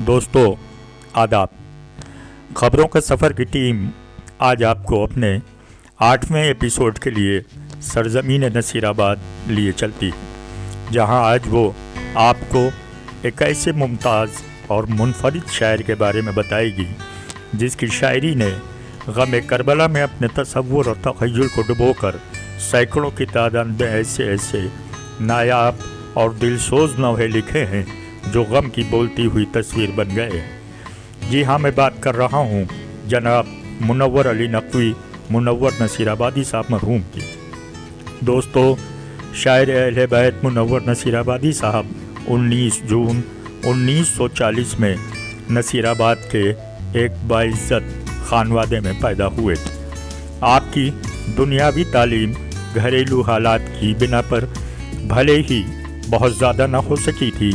दोस्तों आदाब। खबरों का सफ़र की टीम आज आपको अपने 8वें एपिसोड के लिए सरज़मीन नसीराबाद लिए चलती है, जहां आज वो आपको एक ऐसे मुमताज़ और मुनफरिद शायर के बारे में बताएगी जिसकी शायरी ने गम करबला में अपने तसव्वुर और तख़य्युल को डुबोकर सैकड़ों की तादाद में ऐसे नायाब और दिलसोज नोहे लिखे हैं जो गम की बोलती हुई तस्वीर बन गए हैं। जी हाँ, मैं बात कर रहा हूँ जनाब मुनव्वर अली नकवी मुनव्वर नसीराबादी साहब मरहूम की। दोस्तों, शायर अहले बैत मुनव्वर नसीराबादी साहब 19 जून 1940 में नसीराबाद के एक बाइज़्ज़त खानवादे में पैदा हुए थे। आपकी दुनियावी तालीम घरेलू हालात की बिना पर भले ही बहुत ज़्यादा न हो सकी थी,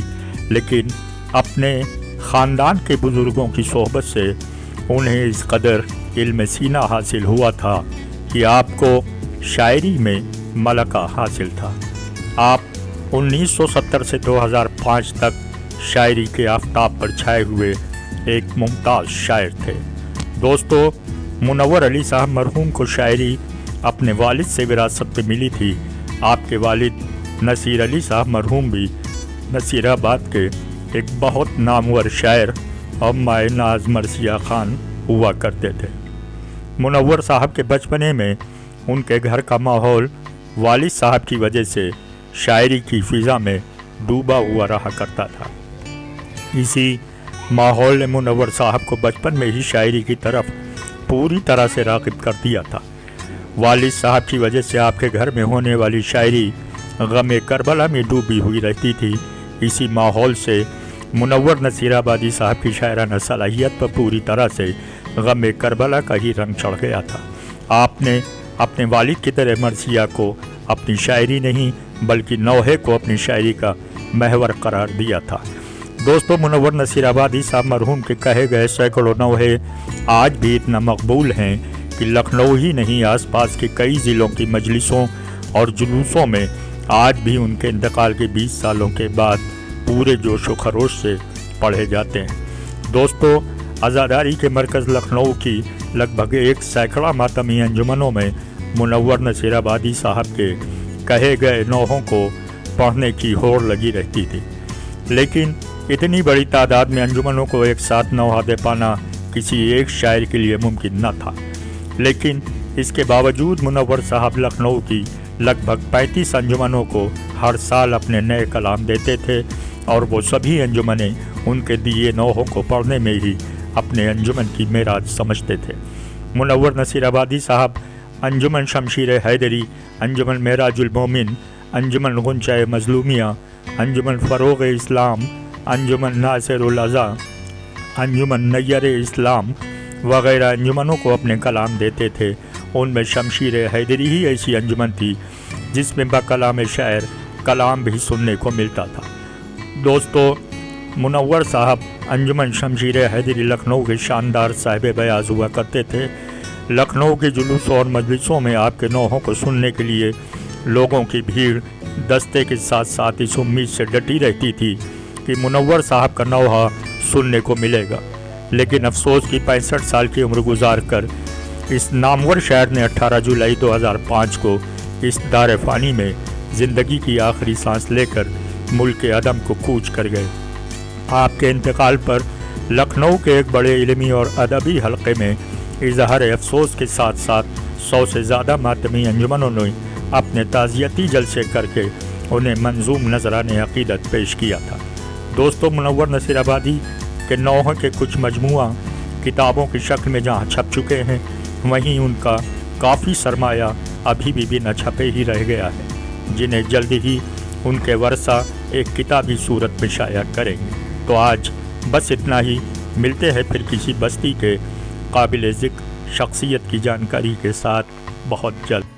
लेकिन अपने ख़ानदान के बुज़ुर्गों की सोहबत से उन्हें इस कदर इल्म सीना हासिल हुआ था कि आपको शायरी में मलका हासिल था। आप 1970 से 2005 तक शायरी के आफताब पर छाए हुए एक मुमताज़ शायर थे। दोस्तों, मुनव्वर अली साहब मरहूम को शायरी अपने वालिद से विरासत में मिली थी। आपके वालिद नसीर अली साहब मरहूम भी नसीराबाद के एक बहुत नामवर शायर और माए नाज मरसिया खान हुआ करते थे। मुनव्वर साहब के बचपने में उनके घर का माहौल वालिद साहब की वजह से शायरी की फ़िज़ा में डूबा हुआ रहा करता था। इसी माहौल ने मुनव्वर साहब को बचपन में ही शायरी की तरफ पूरी तरह से राग़िब कर दिया था। वालिद साहब की वजह से आपके घर में होने वाली शायरी गम करबला में डूबी हुई रहती थी। इसी माहौल से मुनव्वर नसीराबादी साहब की शायराना सलाहियत पर पूरी तरह से गम करबला का ही रंग चढ़ गया था। आपने अपने वालिद की तरह मरसिया को अपनी शायरी नहीं बल्कि नौहे को अपनी शायरी का महवर करार दिया था। दोस्तों, मुनव्वर नसीराबादी साहब मरहूम के कहे गए सैकड़ों नौहे आज भी इतना मकबूल हैं कि लखनऊ ही नहीं आसपास के कई ज़िलों की मजलिसों और जुलूसों में आज भी उनके इंतकाल के 20 सालों के बाद पूरे जोश व खरोश से पढ़े जाते हैं। दोस्तों, आज़ादारी के मरकज़ लखनऊ की लगभग 1 सैकड़ा मातमी अंजुमनों में मुनव्वर नसीराबादी साहब के कहे गए नौहों को पढ़ने की होड़ लगी रहती थी, लेकिन इतनी बड़ी तादाद में अंजुमनों को एक साथ नौहा दे पाना किसी एक शायर के लिए मुमकिन न था। लेकिन इसके बावजूद मुनव्वर साहब लखनऊ की लगभग 35 अंजुमनों को हर साल अपने नए कलाम देते थे और वो सभी अंजुमनें उनके दिए नौहों को पढ़ने में ही अपने अंजुमन की मेराज समझते थे। मुनव्वर नसीराबादी साहब अंजुमन शमशीर हैदरी, अंजुमन मेराजुल मोमिन, अंजुमन गुंचाए मजलूमिया, अंजुमन फ़रोग़ इस्लाम, अंजुमन नासिरुल अज़ा, अंजुमन नय्यर इस्लाम वग़ैरह अंजुमनों को अपने कलाम देते थे। उनमें शमशीर हैदरी ही ऐसी अंजुमन थी जिसमें बकलाम शायर कलाम भी सुनने को मिलता था। दोस्तों, मुनव्वर साहब अंजुमन शमशीर हैदरी लखनऊ के शानदार साहिब बयाज़ हुआ करते थे। लखनऊ के जुलूसों और मजलिसों में आपके नौहों को सुनने के लिए लोगों की भीड़ दस्ते के साथ साथ इस उम्मीद से डटी रहती थी कि मुनव्वर साहब का नौहा सुनने को मिलेगा। लेकिन अफसोस की 65 साल की उम्र गुजार कर इस नामवर शायर ने 18 जुलाई 2005 को इस दार फ़ानी में ज़िंदगी की आखिरी सांस लेकर मुल्क अदम को कूच कर गए। आपके इंतकाल पर लखनऊ के एक बड़े इल्मी और अदबी हलक़े में इज़हार अफसोस के साथ साथ 100 से ज़्यादा मातमी अंजुमनों ने अपने ताज़ियती जलसे करके उन्हें मंजूम नजराने अक़ीदत पेश किया था। दोस्तों, मुनव्वर नसीराबादी के नौहों के कुछ मजमुआ किताबों की शक्ल में जहाँ छप चुके हैं, वहीं उनका काफ़ी सरमाया अभी भी न छपे ही रह गया है, जिन्हें जल्द ही उनके वर्सा एक किताबी सूरत में शाया करेंगे। तो आज बस इतना ही। मिलते हैं फिर किसी बस्ती के काबिल ज़िक्र शख्सियत की जानकारी के साथ बहुत जल्द।